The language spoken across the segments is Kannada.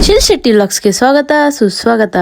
ಶಿಲ್ ಶೆಟ್ಟಿ ವ್ಲಾಗ್ಸ್ ಗೆ ಸ್ವಾಗತ ಸುಸ್ವಾಗತ.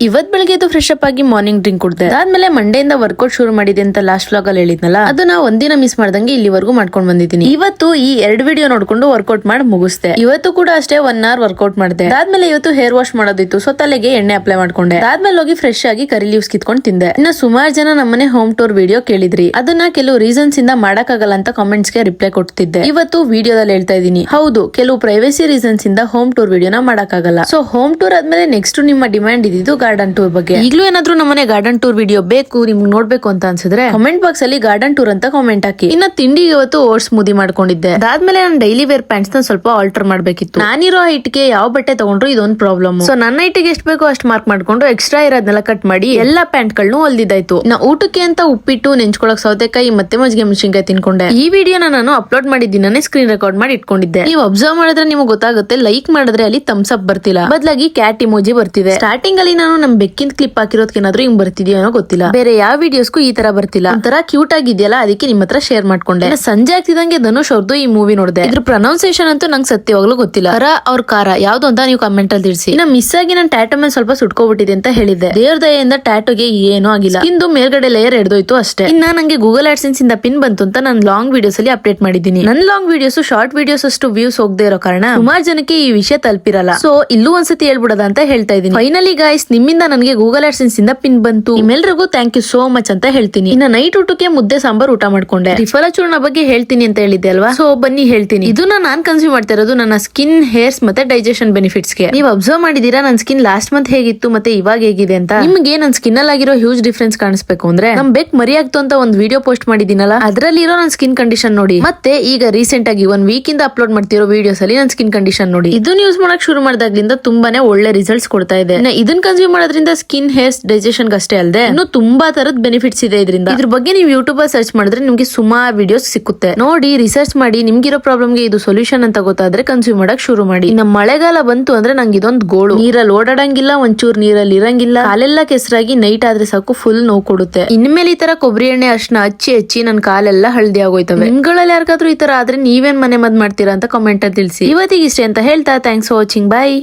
ಇವತ್ ಬೆಳಗ್ಗೆ ಎದ್ದು ಫ್ರೆಶ್ ಅಪ್ ಆಗಿ ಮಾರ್ನಿಂಗ್ ಡ್ರಿಂಕ್ ಕುಡ್ದೆ. ಅದಾದ್ಮೇಲೆ ಮಂಡೆಯಿಂದ ವರ್ಕೌಟ್ ಶುರು ಮಾಡಿದೆ ಅಂತ ಲಾಸ್ಟ್ ವ್ಲಾಗ್ ಅಲ್ಲಿ ಹೇಳಿದ್ನಲ್ಲ, ಅದು ನಾ ಒಂದಿನ ಮಿಸ್ ಮಾಡ್ದಂಗೆ ಇಲ್ಲಿವರೆಗೂ ಮಾಡ್ಕೊಂಡ್ ಬಂದಿದ್ದೀನಿ. ಇವತ್ತು ಈ 2 ವಿಡಿಯೋ ನೋಡ್ಕೊಂಡು ವರ್ಕೌಟ್ ಮಾಡಿ ಮುಗಿಸ್ದೆ. ಇವತ್ತು ಕೂಡ ಅಷ್ಟೇ 1 ಅವರ್ ವರ್ಕೌಟ್ ಮಾಡಿದೆ. ಅದಾದ್ಮೇಲೆ ಇವತ್ತು ಹೇರ್ ವಾಶ್ ಮಾಡೋದಿತ್ತು, ಸೊ ತಲೆಗೆ ಎಣ್ಣೆ ಅಪ್ಲೈ ಮಾಡ್ಕೊಂಡೆ. ಅದಾದ್ಮೇಲೆ ಹೋಗಿ ಫ್ರೆಶ್ ಆಗಿ ಕರಿ ಲೀವ್ಸ್ ಕಿತ್ಕೊಂಡು ತಿಂದೆ. ಇನ್ನ ಸುಮಾರು ಜನ ನಮ್ಮನೆ ಹೋಮ್ ಟೂರ್ ವಿಡಿಯೋ ಕೇಳಿದ್ರಿ, ಅದನ್ನ ಕೆಲವು ರೀಸನ್ಸ್ ಇಂದ ಮಾಡಕ್ಕಾಗಲ್ಲ ಅಂತ ಕಾಮೆಂಟ್ಸ್ ಗೆ ರಿಪ್ಲೈ ಕೊಡ್ತಿದ್ದೆ. ಇವತ್ತು ವಿಡಿಯೋದಲ್ಲಿ ಹೇಳ್ತಾ ಇದೀನಿ, ಹೌದು ಕೆಲವು ಪ್ರೈವೇಸಿ ರೀಸನ್ಸ್ ಇಂದ ಹೋಮ್ ಟೂರ್ ವಿಡಿಯೋನ ಮಾಡಕ್ಕಾಗಲ್ಲ. ಸೊ ಹೋಮ್ ಟೂರ್ ಆದ್ಮೇಲೆ ನೆಕ್ಸ್ಟ್ ನಿಮ್ಮ ಡಿಮ್ಯಾಂಡ್ ಇದ್ದಿದ್ದು ಗಾರ್ಡನ್ ಟೂರ್ ಬಗ್ಗೆ. ಈಗಲೂ ಏನಾದ್ರೂ ನಮ್ಮನೆ ಗಾರ್ಡನ್ ಟೂರ್ ವಿಡಿಯೋ ಬೇಕು ನಿಮ್ಗೆ ನೋಡ್ಬೇಕು ಅಂತ ಅನ್ಸಿದ್ರೆ ಕಮೆಂಟ್ ಬಾಕ್ಸ್ ಅಲ್ಲಿ ಗಾರ್ಡನ್ ಟೂರ್ ಅಂತ ಕಾಮೆಂಟ್ ಹಾಕಿ. ಇನ್ನ ತಿಂಡಿಗೆ ಇವತ್ತು ಓಟ್ಸ್ ಸ್ಮೂದಿ ಮಾಡ್ಕೊಂಡಿದ್ದೆ. ಅದಾದ್ಮೇಲೆ ನಾನು ಡೈಲಿ ವೇರ್ ಪ್ಯಾಂಟ್ಸ್ ನ ಸ್ವಲ್ಪ ಆಲ್ಟರ್ ಮಾಡ್ಬೇಕಿತ್ತು. ನಾನಿರೋ ಹೈಟ್ ಗೆ ಯಾವ ಬಟ್ಟೆ ತಗೊಂಡ್ರು ಇದೊಂದು ಪ್ರಾಬ್ಲಮ್. ಸೊ ನನ್ನ ಹೈಟ್ ಗೆ ಎಷ್ಟು ಬೇಕೋ ಅಷ್ಟು ಮಾರ್ಕ್ ಮಾಡ್ಕೊಂಡು ಎಕ್ಸ್ಟ್ರಾ ಇರೋದನ್ನೆಲ್ಲ ಕಟ್ ಮಾಡಿ ಎಲ್ಲಾ ಪ್ಯಾಂಟ್ ಗಳನ್ನೂ ಹೊಲ್ದಿದ್ದಾಯ್ತು. ಇನ್ನ ಊಟಕ್ಕೆ ಅಂತ ಉಪ್ಪಿಟ್ಟು, ನೆಂಚ್ಕೊಳಕ್ ಸೌತೆಕಾಯಿ ಮತ್ತೆ ಮಜ್ಜಿಗೆ ಮೆಣಸಿನಕಾಯಿ ತಿನ್ಕೊಂಡೆ. ಈ ವಿಡಿಯೋನ ನಾನು ಅಪ್ಲೋಡ್ ಮಾಡಿದ್ದೀನೇ ಸ್ಕ್ರೀನ್ ರೆಕಾರ್ಡ್ ಮಾಡಿ ಇಟ್ಕೊಂಡಿದ್ದೆ. ನೀವು ಅಬ್ಸರ್ವ್ ಮಾಡಿದ್ರೆ ನಿಮ್ಗೆ ಗೊತ್ತಾಗುತ್ತೆ, ಲೈಕ್ ಮಾಡಿದ್ರೆ ಅಲ್ಲಿ ಥಮ್ಸ್ ಅಪ್ ಬರ್ತಿಲ್ಲ, ಬದಲಾಗಿ ಕ್ಯಾಟ್ ಇಮೋಜಿ ಬರ್ತಿದೆ. ಸ್ಟಾರ್ಟಿಂಗ್ ಅಲ್ಲಿ ನಾನು ನಮ್ ಬೆಕ್ಕಿನ ಕ್ಲಿಪ್ ಹಾಕಿರೋದಕ್ಕೇನಾದ್ರೂ ಹಿಂಗ್ ಬರ್ತಿದ್ಯೋ ಅನ್ನೋ ಗೊತ್ತಿಲ್ಲ. ಬೇರೆ ಯಾವ ವಿಡಿಯೋಸ್ಗೂ ಈ ತರ ಬರ್ತಿಲ್ಲ. ಒಂಥರ ಕ್ಯೂಟ್ ಆಗಿದೆಯಲ್ಲ, ಅದಕ್ಕೆ ನಿಮ್ಮ ಹತ್ರ ಶೇರ್ ಮಾಡ್ಕೊಂಡೆ. ಸಂಜೆ ಆಗ್ತಿದಂಗೆ ಧನುಷ್ ಅವ್ರದ್ದು ಈ ಮೂವಿ ನೋಡಿದೆ. ಇದ್ರ ಪ್ರೊನೌನ್ಸಿಯೇಷನ್ ಅಂತೂ ನಂಗೆ ಸತ್ಯವಾಗ್ಲೂ ಗೊತ್ತಿಲ್ಲ. ಅವ್ರ ಕಾರ ಯಾವ್ದು ಅಂತ ನೀವು ಕಮೆಂಟ್ ಅಲ್ಲಿ ತಿಳಿಸಿ. ಇನ್ನ ಮಿಸ್ ಆಗಿ ನಾನು ಟ್ಯಾಟೋ ಮೇಲೆ ಸ್ವಲ್ಪ ಸುಟ್ಕೋಬಿಟ್ಟಿದೆ ಅಂತ ಹೇಳಿದ್ದೆ. ದೇವ್ರ ದಯೆಯಿಂದ ಟ್ಯಾಟೋಗೆ ಏನೂ ಆಗಿಲ್ಲ. ಇಂದು ಮೇಲ್ಗಡೆ ಲೇಯರ್ ಎಡ್ದೋಯ್ತು ಅಷ್ಟೇ. ಇನ್ನ ನಂಗೆ ಗೂಗಲ್ ಆಡ್ಸೆನ್ಸ್ ಇಂದ ಪಿನ್ ಬಂತು ಅಂತ ನಾನು ಲಾಂಗ್ ವಿಡಿಯೋಸ್ ಅಲ್ಲಿ ಅಪ್ಡೇಟ್ ಮಾಡಿದ್ದೀನಿ. ನನ್ ಲಾಂಗ್ ವಿಡಿಯೋಸ್ ಶಾರ್ಟ್ ವಿಡಿಯೋಸ್ ಅಷ್ಟು ವ್ಯೂಸ್ ಹೋಗದೆ ಇರೋ ಕಾರಣ ಸುಮಾರು ಜನಕ್ಕೆ ಈ ವಿಷಯ ತಲುಪಿರಲ್ಲ. ಸೊ ಇಲ್ಲೂ ಒಂದ್ಸತಿ ಹೇಳ್ಬಿಡೋದ ಅಂತ ಹೇಳ್ತಾ ಇದ್ದೀನಿ. ಫೈನಲಿ ಗೈಸ್, ನಿಮ್ಮಿಂದ ನನಗೆ ಗೂಗಲ್ ಆಡ್ಸೆನ್ಸ್ ಇಂದ ಪಿನ್ ಬಂತು. ನಿಮ್ಮೆಲ್ಲರಿಗೂ ಥ್ಯಾಂಕ್ ಯು ಸೋ ಮಚ್ ಅಂತ ಹೇಳ್ತೀನಿ. ಇನ್ನ ನೈಟ್ ಊಟಕ್ಕೆ ಮುದ್ದೆ ಸಾಂಬಾರ್ ಊಟ ಮಾಡ್ಕೊಂಡೆ. ತ್ರಿಫಲ ಚೂರ್ಣ ಬಗ್ಗೆ ಹೇಳ್ತೀನಿ ಅಂತ ಹೇಳಿದ್ದೆ ಅಲ್ವಾ, ಸೊ ಬನ್ನಿ ಹೇಳ್ತೀನಿ. ಇದನ್ನ ನಾನ್ ಕನ್ಸ್ಯೂಮ್ ಮಾಡ್ತಾ ಇರೋದು ನನ್ನ ಸ್ಕಿನ್, ಹೇರ್ಸ್ ಮತ್ತೆ ಡೈಜೆಷನ್ ಬೆನಿಫಿಟ್ಸ್ ಗೆ. ನೀವು ಅಬ್ಸರ್ವ್ ಮಾಡಿದೀರಾ ನನ್ನ ಸ್ಕಿನ್ ಲಾಸ್ಟ್ ಮಂತ್ ಹೇಗಿತ್ತು ಮತ್ತೆ ಇವಾಗ ಹೇಗಿದೆ ಅಂತ? ನಿಮ್ಗೆ ನನ್ನ ಸ್ಕಿನ್ ಅಲ್ಲಿ ಆಗಿರೋ ಹ್ಯೂಜ್ ಡಿಫ್ರೆನ್ಸ್ ಕಾಣಿಸ್ಬೇಕು ಅಂದ್ರೆ ನಮ್ ಬೆಕ್ ಮರಿ ಆಗ್ತು ಅಂತ ಒಂದು ವಿಡಿಯೋ ಪೋಸ್ಟ್ ಮಾಡಿದೀನಲ್ಲ, ಅದ್ರಲ್ಲಿರೋ ನನ್ನ ಸ್ಕಿನ್ ಕಂಡೀಷನ್ ನೋಡಿ. ಮತ್ತೆ ಈಗ ರೀಸೆಂಟ್ ಆಗಿ 1 ವೀಕ್ ಇಂದ ಅಪ್ಲೋಡ್ ಮಾಡ್ತಿರೋ ವಿಡಿಯೋಸ್ ಅಲ್ಲಿ ನನ್ನ ಸ್ಕಿನ್ ಕಂಡೀಷನ್ ನೋಡಿ. ಇದನ್ನ ಯೂಸ್ ಮಾಡಕ್ ಶುರು ಮಾಡಿದಾಗ್ಲಿಂದ ತುಂಬಾನೇ ಒಳ್ಳೆ ರಿಸಲ್ಟ್ಸ್ ಕೊಡ್ತಾ ಇದೆ. ಇದನ್ನ ಕನ್ಸ್ಯೂಮ್ ಮಾಡೋದ್ರಿಂದ ಸ್ಕಿನ್, ಹೇರ್ಸ್, ಡೈಜೆಷನ್ ಅಷ್ಟೇ ಅಲ್ಲದೆ ಇನ್ನು ತುಂಬಾ ತರದ ಬೆನಿಫಿಟ್ಸ್ ಇದೆ ಇದರಿಂದ. ಇದ್ರ ಬಗ್ಗೆ ನೀವು ಯೂಟ್ಯೂಬ್ ಸರ್ಚ್ ಮಾಡಿದ್ರೆ ನಿಮ್ಗೆ ಸುಮಾರು ವಿಡಿಯೋಸ್ ಸಿಕ್ಕುತ್ತೆ. ನೋಡಿ, ರಿಸರ್ಚ್ ಮಾಡಿ ನಿಮ್ಗಿರೋ ಪ್ರಾಬ್ಲಮ್ ಗೆ ಇದು ಸೊಲ್ಯೂಷನ್ ಅಂತ ಗೊತ್ತಾದ್ರೆ ಕನ್ಸ್ಯೂಮ್ ಮಾಡಕ್ ಶುರು ಮಾಡಿ. ಇನ್ನ ಮಳೆಗಾಲ ಬಂತು ಅಂದ್ರೆ ನಂಗೆ ಇದೊಂದು ಗೋಳು, ನೀರಲ್ಲಿ ಓಡಾಡಂಗಿಲ್ಲ, ಒಂಚೂರು ನೀರಲ್ಲಿ ಇರಂಗಿಲ್ಲ, ಕಾಲೆಲ್ಲ ಕೆಸರಾಗಿ ನೈಟ್ ಆದ್ರೆ ಸಾಕು ಫುಲ್ ನೋವು ಕೊಡುತ್ತೆ. ಇನ್ಮೇಲೆ ಈ ತರ ಕೊಬ್ಬರಿ ಎಣ್ಣೆ ಅರ್ಶನ ಹಚ್ಚಿ ನನ್ ಕಾಲೆಲ್ಲ ಹಳದಿ ಆಗೋಯ್ತವೆ. ನಿಮ್ಗಳಲ್ಲಿ ಯಾರಿಗಾದ್ರೂ ಈ ತರ ಆದ್ರೆ ನೀವೇನ್ ಮನೆ ಮದ್ ಮಾಡ್ತೀರಾ ಅಂತ ಕಾಮೆಂಟ್ ಅಲ್ಲಿ ತಿಳಿಸಿ. ಇವತ್ತಿಗೆ ಇಷ್ಟೇ ಅಂತ ಹೇಳ್ತಾ ಥ್ಯಾಂಕ್ಸ್ ಫಾರ್ ವಾಚಿಂಗ್, ಬಾಯ್.